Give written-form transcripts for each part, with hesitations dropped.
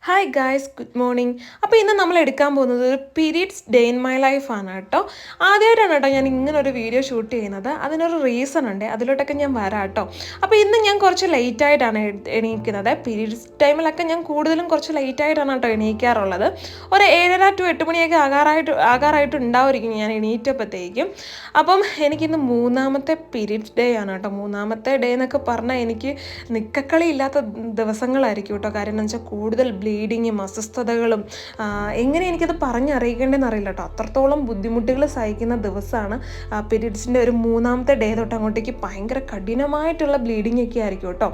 Hi guys, good morning. അപ്പോൾ ഇന്ന് നമ്മൾ എടുക്കാൻ പോകുന്നത് ഒരു periods day in my life ആണ് കേട്ടോ. ആദ്യമായിട്ടാണ് കേട്ടോ ഞാൻ ഇങ്ങനെ ഒരു വീഡിയോ ഷൂട്ട് ചെയ്യുന്നത്. അതിനൊരു റീസൺ ഉണ്ട്, അതിലോട്ടൊക്കെ ഞാൻ വരാം കേട്ടോ. അപ്പോൾ ഇന്ന് ഞാൻ കുറച്ച് ലേറ്റായിട്ടാണ് എണീക്കുന്നത്. പീരീഡ്സ് ടൈമിലൊക്കെ ഞാൻ കൂടുതലും കുറച്ച് ലേറ്റായിട്ടാണ് കേട്ടോ എണീക്കാറുള്ളത്. ഒരു 7:30 to 8 മണിയൊക്കെ ആകാറായിട്ട് ഉണ്ടാവുമായിരിക്കും ഞാൻ എണീറ്റപ്പോഴത്തേക്കും. അപ്പം എനിക്കിന്ന് മൂന്നാമത്തെ പീരീഡ്സ് ഡേ ആണ് കേട്ടോ. മൂന്നാമത്തെ ഡേ എന്നൊക്കെ പറഞ്ഞാൽ എനിക്ക് നിക്കക്കളി ഇല്ലാത്ത ദിവസങ്ങളായിരിക്കും കേട്ടോ. കാര്യം എന്ന് വെച്ചാൽ കൂടുതൽ ബ്ലീഡിങ്ങും അസ്വസ്ഥതകളും എങ്ങനെ എനിക്കത് പറഞ്ഞറിയിക്കേണ്ടതെന്ന് അറിയില്ല കേട്ടോ. അത്രത്തോളം ബുദ്ധിമുട്ടുകൾ സഹിക്കുന്ന ദിവസമാണ് പീരീഡ്സിൻ്റെ ഒരു മൂന്നാമത്തെ ഡേ തൊട്ട് അങ്ങോട്ടേക്ക് ഭയങ്കര കഠിനമായിട്ടുള്ള ബ്ലീഡിങ് ഒക്കെ ആയിരിക്കും കേട്ടോ.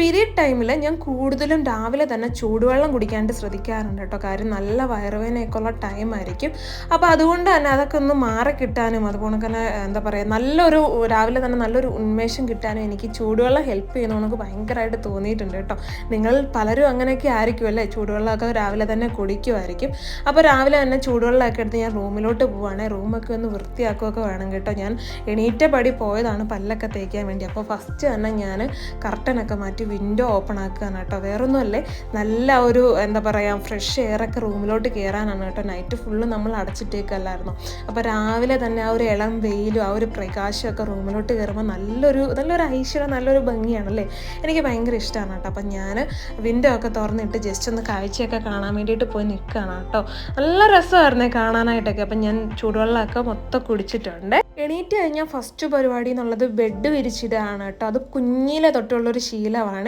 പീരീഡ് ടൈമിൽ ഞാൻ കൂടുതലും രാവിലെ തന്നെ ചൂടുവെള്ളം കുടിക്കാണ്ട് ശ്രദ്ധിക്കാറുണ്ട് കേട്ടോ. കാര്യം നല്ല വയറുവേദനയൊക്കെയുള്ള ടൈമായിരിക്കും. അപ്പോൾ അതുകൊണ്ട് തന്നെ അതൊക്കെ ഒന്ന് മാറി കിട്ടാനും അതുപോലെ തന്നെ എന്താ പറയുക, രാവിലെ തന്നെ നല്ലൊരു ഉന്മേഷം കിട്ടാനും എനിക്ക് ചൂടുവെള്ളം ഹെൽപ്പ് ചെയ്യുന്ന എനിക്ക് ഭയങ്കരമായിട്ട് തോന്നിയിട്ടുണ്ട് കേട്ടോ. നിങ്ങൾ പലരും അങ്ങനെയൊക്കെ ആയിരിക്കും അല്ലേ, ചൂടുവെള്ളമൊക്കെ രാവിലെ തന്നെ കുടിക്കുമായിരിക്കും. അപ്പോൾ രാവിലെ തന്നെ ചൂടുവെള്ളമൊക്കെ എടുത്ത് ഞാൻ റൂമിലോട്ട് പോവുകയാണെങ്കിൽ റൂമൊക്കെ ഒന്ന് വൃത്തിയാക്കുകയൊക്കെ വേണം കേട്ടോ. ഞാൻ എണീറ്റ പടി പോയതാണ് പല്ലൊക്കെ തേക്കാൻ വേണ്ടി. അപ്പോൾ ഫസ്റ്റ് തന്നെ ഞാൻ കർട്ടനൊക്കെ മാറ്റി വിൻഡോ ഓപ്പൺ ആക്കുകയാണ് കേട്ടോ. വേറൊന്നുമല്ലേ, നല്ല ഒരു എന്താ പറയുക ഫ്രഷ് എയറൊക്കെ റൂമിലോട്ട് കയറാനാണ് കേട്ടോ. നൈറ്റ് ഫുള്ള് നമ്മൾ അടച്ചിട്ടേക്കല്ലായിരുന്നു. അപ്പോൾ രാവിലെ തന്നെ ആ ഒരു ഇളം വെയിലും ആ ഒരു പ്രകാശമൊക്കെ റൂമിലോട്ട് കയറുമ്പോൾ നല്ലൊരു ഐശ്വര്യം, നല്ലൊരു ഭംഗിയാണല്ലേ. എനിക്ക് ഭയങ്കര ഇഷ്ടമാണ് കേട്ടോ. അപ്പം ഞാൻ വിൻഡോ ഒക്കെ തുറന്നിട്ട് ജസ്റ്റ് ഒന്ന് കാഴ്ചയൊക്കെ കാണാൻ വേണ്ടിയിട്ട് പോയി നിൽക്കുകയാണ് കേട്ടോ. നല്ല രസമായിരുന്നേ കാണാനായിട്ടൊക്കെ. അപ്പം ഞാൻ ചൂടുവെള്ളമൊക്കെ മൊത്തം കുടിച്ചിട്ടുണ്ട്. എണീറ്റ് കഴിഞ്ഞാൽ ഫസ്റ്റ് പരിപാടി എന്നുള്ളത് ബെഡ് വിരിച്ചിടുകയാണ് കേട്ടോ. അത് കുഞ്ഞിലെ തൊട്ടുള്ളൊരു ശീലമാണ്.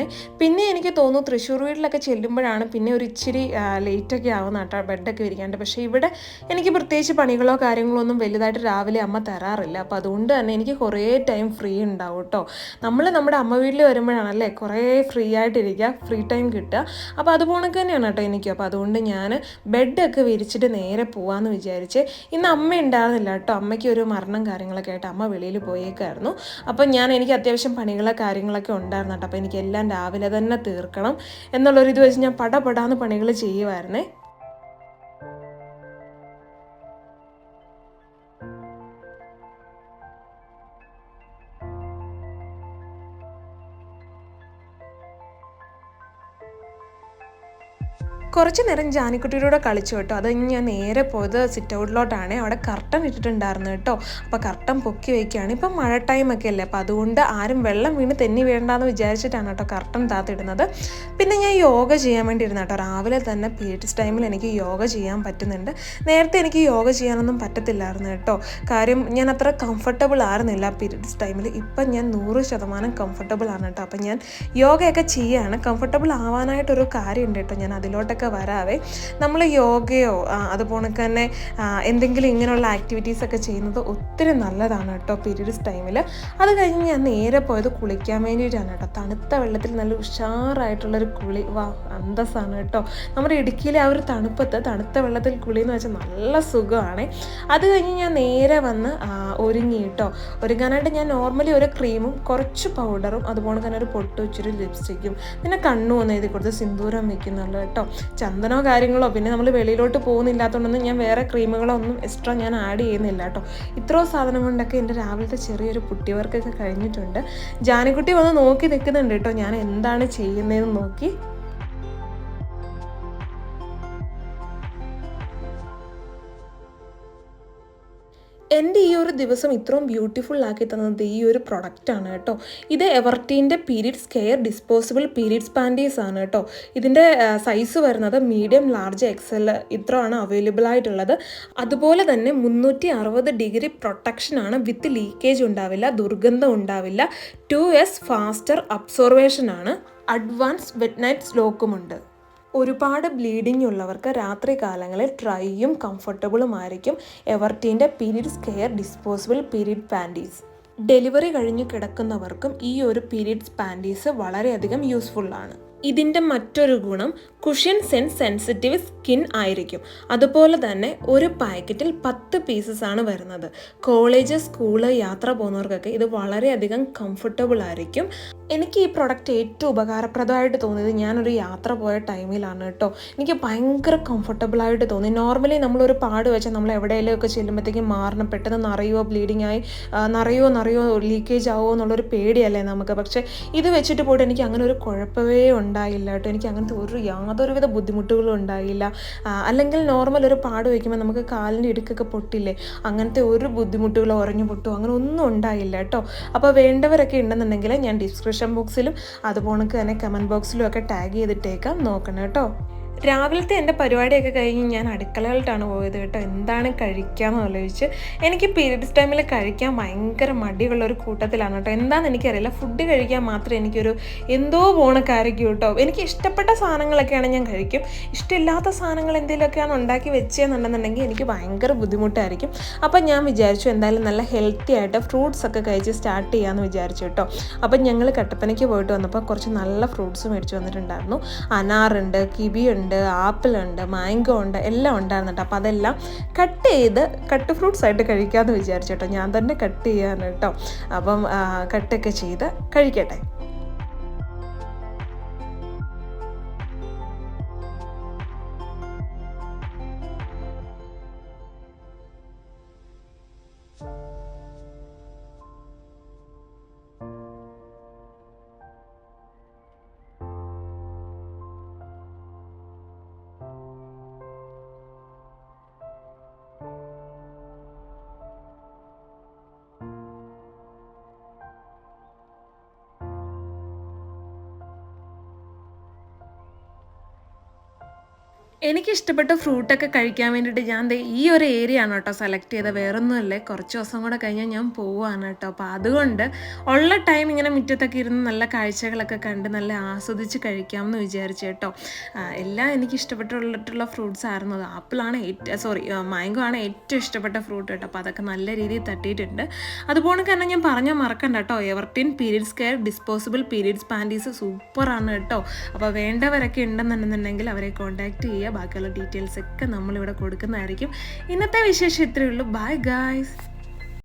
പിന്നെ എനിക്ക് തോന്നുന്നു തൃശ്ശൂർ വീട്ടിലൊക്കെ ചെല്ലുമ്പോഴാണ് പിന്നെ ഒരു ഇച്ചിരി ലേറ്റൊക്കെ ആവുന്ന കേട്ടോ ബെഡൊക്കെ വിരിക്കാണ്ട്. പക്ഷേ ഇവിടെ എനിക്ക് പ്രത്യേകിച്ച് പണികളോ കാര്യങ്ങളോ ഒന്നും വലുതായിട്ട് രാവിലെ അമ്മ തരാറില്ല. അപ്പോൾ അതുകൊണ്ട് തന്നെ എനിക്ക് കുറേ ടൈം ഫ്രീ ഉണ്ടാവും കേട്ടോ. നമ്മുടെ അമ്മ വീട്ടിൽ വരുമ്പോഴാണല്ലേ കുറേ ഫ്രീ ആയിട്ടിരിക്കുക, ഫ്രീ ടൈം കിട്ടുക. അപ്പോൾ അതുപോലെ തന്നെയാണ് കേട്ടോ എനിക്ക്. അപ്പോൾ അതുകൊണ്ട് ഞാൻ ബെഡൊക്കെ വിരിച്ചിട്ട് നേരെ പോകാമെന്ന് വിചാരിച്ച്. ഇന്ന് അമ്മ ഉണ്ടായിരുന്നില്ല കേട്ടോ. അമ്മയ്ക്ക് ഒരു മരണം കാര്യങ്ങളൊക്കെ ആയിട്ട് അമ്മ വെളിയിൽ പോയേക്കായിരുന്നു. അപ്പം എനിക്ക് അത്യാവശ്യം കാര്യങ്ങളൊക്കെ ഉണ്ടായിരുന്നു കേട്ടോ. അപ്പോൾ എനിക്കെല്ലാം രാവിലെ തന്നെ തീർക്കണം എന്നുള്ളൊരിത് വെച്ച് ഞാൻ പടപടാന്ന് പണികൾ ചെയ്യുമായിരുന്നേ. കുറച്ച് നേരം ജാനിക്കുട്ടിയുടെ കളിച്ചു കേട്ടോ. അത് ഞാൻ നേരെ പോയത് സിറ്റ് ഔട്ടിലോട്ടാണ്. അവിടെ കർട്ടൻ ഇട്ടിട്ടുണ്ടായിരുന്നു കേട്ടോ. അപ്പോൾ കർട്ടൻ പൊക്കി വയ്ക്കുകയാണ്. ഇപ്പം മഴ ടൈമൊക്കെ അല്ലേ, അപ്പോൾ അതുകൊണ്ട് ആരും വെള്ളം വീണ് തെന്നി വേണ്ടാന്ന് വിചാരിച്ചിട്ടാണ് കേട്ടോ കർട്ടൻ താത്തിടുന്നത്. പിന്നെ ഞാൻ യോഗ ചെയ്യാൻ വേണ്ടി ഇരുന്നു കേട്ടോ. രാവിലെ തന്നെ പീരീഡ്സ് ടൈമിൽ എനിക്ക് യോഗ ചെയ്യാൻ പറ്റുന്നുണ്ട്. നേരത്തെ എനിക്ക് യോഗ ചെയ്യാനൊന്നും പറ്റത്തില്ലായിരുന്നു കേട്ടോ. കാര്യം ഞാൻ അത്ര കംഫർട്ടബിൾ ആയിരുന്നില്ല പീരീഡ്സ് ടൈമിൽ. ഇപ്പം ഞാൻ 100% കംഫർട്ടബിൾ ആണ് കേട്ടോ. അപ്പം ഞാൻ യോഗയൊക്കെ ചെയ്യുകയാണ്. കംഫർട്ടബിൾ ആവാനായിട്ടൊരു കാര്യമുണ്ട് കേട്ടോ. ഞാൻ അതിലോട്ടൊക്കെ വരാവേ. നമ്മൾ യോഗയോ അതുപോലെ തന്നെ എന്തെങ്കിലും ഇങ്ങനെയുള്ള ആക്ടിവിറ്റീസൊക്കെ ചെയ്യുന്നത് ഒത്തിരി നല്ലതാണ് കേട്ടോ പീരീഡ്സ് ടൈമിൽ. അത് കഴിഞ്ഞ് ഞാൻ നേരെ പോയത് കുളിക്കാൻ വേണ്ടിയിട്ടാണ് കേട്ടോ. തണുത്ത വെള്ളത്തിൽ നല്ല ഉഷാറായിട്ടുള്ളൊരു കുളി, അന്തസ്സാണ് കേട്ടോ. നമ്മുടെ ഇടുക്കിയിലെ ആ ഒരു തണുത്ത വെള്ളത്തിൽ കുളി എന്ന് വെച്ചാൽ നല്ല സുഖമാണ്. അത് കഴിഞ്ഞ് ഞാൻ നേരെ വന്ന് ഒരുങ്ങി കേട്ടോ. ഒരുങ്ങാനായിട്ട് ഞാൻ നോർമലി ഒരു ക്രീമും കുറച്ച് പൗഡറും അതുപോലെ തന്നെ ഒരു പൊട്ട് വെച്ചൊരു ലിപ്സ്റ്റിക്കും പിന്നെ കണ്ണു ഒന്ന് എഴുതി കൊടുത്ത് സിന്ദൂരം വെക്കുന്നുള്ളൂ കേട്ടോ. ചന്ദനോ കാര്യങ്ങളോ പിന്നെ നമ്മൾ വെളിയിലോട്ട് പോകുന്നില്ലാത്തതുകൊണ്ടൊന്നും ഞാൻ വേറെ ക്രീമുകളോ ഒന്നും എക്സ്ട്രാ ഞാൻ ആഡ് ചെയ്യുന്നില്ല കേട്ടോ. ഇത്രയും സാധനം കൊണ്ടൊക്കെ എൻ്റെ രാവിലത്തെ ചെറിയൊരു പുട്ടി വർക്കൊക്കെ കഴിഞ്ഞിട്ടുണ്ട്. ജാനിക്കുട്ടി വന്ന് നോക്കി നിൽക്കുന്നുണ്ട് കേട്ടോ ഞാൻ എന്താണ് ചെയ്യുന്നതെന്ന് നോക്കി. എൻ്റെ ഈ ഒരു ദിവസം ഇത്രയും ബ്യൂട്ടിഫുൾ ആക്കി തന്നത് ഈ ഒരു പ്രൊഡക്റ്റാണ് കേട്ടോ. ഇത് എവർട്ടീൻ്റെ periods care disposable periods panties ആണ് കേട്ടോ. ഇതിൻ്റെ സൈസ് വരുന്നത് മീഡിയം, ലാർജ്, എക്സൽ ഇത്രയാണ് അവൈലബിൾ ആയിട്ടുള്ളത്. അതുപോലെ തന്നെ 360 ഡിഗ്രി പ്രൊട്ടക്ഷനാണ്. വിത്ത് ലീക്കേജ് ഉണ്ടാവില്ല, ദുർഗന്ധം ഉണ്ടാവില്ല. 2S ഫാസ്റ്റർ അബ്സോർവേഷൻ ആണ്. അഡ്വാൻസ് വെറ്റ് നൈറ്റ് ലോക്കുമുണ്ട്. ഒരുപാട് ബ്ലീഡിംഗ് ഉള്ളവർക്ക് രാത്രി കാലങ്ങളിൽ ഡ്രൈയും കംഫർട്ടബിളുമായിരിക്കും എവർട്ടീൻ്റെ periods care disposable period panties. Delivery കഴിഞ്ഞ് കിടക്കുന്നവർക്കും ഈ ഒരു പീരീഡ്സ് പാൻറ്റീസ് വളരെയധികം യൂസ്ഫുള്ളാണ്. ഇതിൻ്റെ മറ്റൊരു ഗുണം കുഷ്യൻ സെൻസിറ്റീവ് സ്കിൻ ആയിരിക്കും. അതുപോലെ തന്നെ ഒരു പാക്കറ്റിൽ 10 പീസസ് ആണ് വരുന്നത്. കോളേജ്, സ്കൂള്, യാത്ര പോകുന്നവർക്കൊക്കെ ഇത് വളരെയധികം കംഫർട്ടബിൾ ആയിരിക്കും. എനിക്ക് ഈ പ്രൊഡക്റ്റ് ഏറ്റവും ഉപകാരപ്രദമായിട്ട് തോന്നിയത് ഞാനൊരു യാത്ര പോയ ടൈമിലാണ് കേട്ടോ. എനിക്ക് ഭയങ്കര കംഫർട്ടബിളായിട്ട് തോന്നി. നോർമലി നമ്മളൊരു പാട് വെച്ചാൽ നമ്മൾ എവിടെയെങ്കിലുമൊക്കെ ചെല്ലുമ്പോഴത്തേക്കും മാറണം, പെട്ടെന്ന് നിറയുമോ, ബ്ലീഡിങ് ആയി നിറയുമോ ലീക്കേജ് ആവുമോ എന്നുള്ളൊരു പേടിയല്ലേ നമുക്ക്. പക്ഷേ ഇത് വെച്ചിട്ട് പോയിട്ട് എനിക്ക് അങ്ങനെ ഒരു കുഴപ്പമേ ഉണ്ടായില്ല കേട്ടോ. എനിക്ക് അങ്ങനത്തെ യാതൊരുവിധ ബുദ്ധിമുട്ടുകളും ഉണ്ടായില്ല. അല്ലെങ്കിൽ നോർമൽ ഒരു പാട് വയ്ക്കുമ്പോൾ നമുക്ക് കാലിൻ്റെ ഇടുക്കൊക്കെ പൊട്ടില്ലേ, അങ്ങനത്തെ ഒരു ബുദ്ധിമുട്ടുകളോ ഉറഞ്ഞു പൊട്ടോ അങ്ങനെ ഒന്നും ഉണ്ടായില്ല കേട്ടോ. അപ്പോൾ വേണ്ടവരൊക്കെ ഉണ്ടെന്നുണ്ടെങ്കിൽ ഞാൻ ഡിസ്ക്രിപ്ഷൻ ബോക്സിലും അതുപോലെ തന്നെ കമൻറ്റ് ബോക്സിലും ഒക്കെ ടാഗ് ചെയ്തിട്ടേക്കാം, നോക്കണം കേട്ടോ. രാവിലത്തെ എൻ്റെ പരിപാടിയൊക്കെ കഴിഞ്ഞ് ഞാൻ അടുക്കളയിലോട്ടാണ് പോയത് കേട്ടോ. എന്താണ് കഴിക്കാമെന്ന് ആലോചിച്ച്. എനിക്ക് പീരിയഡ്സ് ടൈമിൽ കഴിക്കാൻ ഭയങ്കര മടിയുള്ളൊരു കൂട്ടത്തിലാണ് കേട്ടോ. എന്താണെന്ന് എനിക്കറിയില്ല, ഫുഡ് കഴിക്കാൻ മാത്രം എനിക്കൊരു എന്തോ പോണക്കാരയ്ക്കും കേട്ടോ. എനിക്ക് ഇഷ്ടപ്പെട്ട സാധനങ്ങളൊക്കെയാണ് ഞാൻ കഴിക്കും. ഇഷ്ടമില്ലാത്ത സാധനങ്ങൾ എന്തെങ്കിലുമൊക്കെയാണ് ഉണ്ടാക്കി വെച്ചതെന്നുണ്ടെന്നുണ്ടെങ്കിൽ എനിക്ക് ഭയങ്കര ബുദ്ധിമുട്ടായിരിക്കും. അപ്പം ഞാൻ വിചാരിച്ചു എന്തായാലും നല്ല ഹെൽത്തി ആയിട്ട് ഫ്രൂട്ട്സ് ഒക്കെ കഴിച്ച് സ്റ്റാർട്ട് ചെയ്യാമെന്ന് വിചാരിച്ചു കേട്ടോ. അപ്പം ഞങ്ങൾ കട്ടപ്പനയ്ക്ക് പോയിട്ട് വന്നപ്പോൾ കുറച്ച് നല്ല ഫ്രൂട്ട്സ് മേടിച്ച് വന്നിട്ടുണ്ടായിരുന്നു. അനാറുണ്ട്, കിവിയുണ്ട്, ആപ്പിൾ ഉണ്ട്, മാംഗോ ഉണ്ട്, എല്ലാം ഉണ്ടായിരുന്നു കേട്ടോ. അപ്പോൾ അതെല്ലാം കട്ട് ഫ്രൂട്ട്സ് ആയിട്ട് കഴിക്കാമെന്ന് വിചാരിച്ചു കേട്ടോ. ഞാൻ തന്നെ കട്ട് ചെയ്യാൻ കേട്ടോ. അപ്പം കട്ടൊക്കെ ചെയ്ത് കഴിക്കട്ടെ. എനിക്കിഷ്ടപ്പെട്ട ഫ്രൂട്ടൊക്കെ കഴിക്കാൻ വേണ്ടിയിട്ട് ഞാൻ ഈ ഒരു ഏരിയ ആണ് കേട്ടോ സെലക്ട് ചെയ്തത്. വേറൊന്നുമല്ലേ, കുറച്ച് ദിവസം കൂടെ കഴിഞ്ഞാൽ ഞാൻ പോവുകയാണ് കേട്ടോ. അപ്പോൾ അതുകൊണ്ട് ഉള്ള ടൈം ഇങ്ങനെ മുറ്റത്തൊക്കെ ഇരുന്ന് നല്ല കാഴ്ചകളൊക്കെ കണ്ട് നല്ല ആസ്വദിച്ച് കഴിക്കാമെന്ന് വിചാരിച്ചു കേട്ടോ. എല്ലാം എനിക്ക് ഇഷ്ടപ്പെട്ടുള്ള ഫ്രൂട്ട്സ് ആയിരുന്നു. ആപ്പിളാണ് മാംഗോ ആണ് ഏറ്റവും ഇഷ്ടപ്പെട്ട ഫ്രൂട്ട് കേട്ടോ. അപ്പോൾ അതൊക്കെ നല്ല രീതിയിൽ തട്ടിയിട്ടുണ്ട്. അതുപോലെ തന്നെ ഞാൻ പറഞ്ഞാൽ മറക്കണ്ട കേട്ടോ, Everteen periods care disposable periods panties സൂപ്പറാണ് കേട്ടോ. അപ്പോൾ വേണ്ടവരൊക്കെ ഉണ്ടെന്നുണ്ടെന്നുണ്ടെങ്കിൽ അവരെ കോൺടാക്റ്റ് ചെയ്യുക. ബാക്കിയുള്ള ഡീറ്റെയിൽസ് ഒക്കെ നമ്മളിവിടെ കൊടുക്കുന്നതായിരിക്കും. ഇന്നത്തെ വിശേഷം ഇത്രയേ ഉള്ളൂ. Bye guys.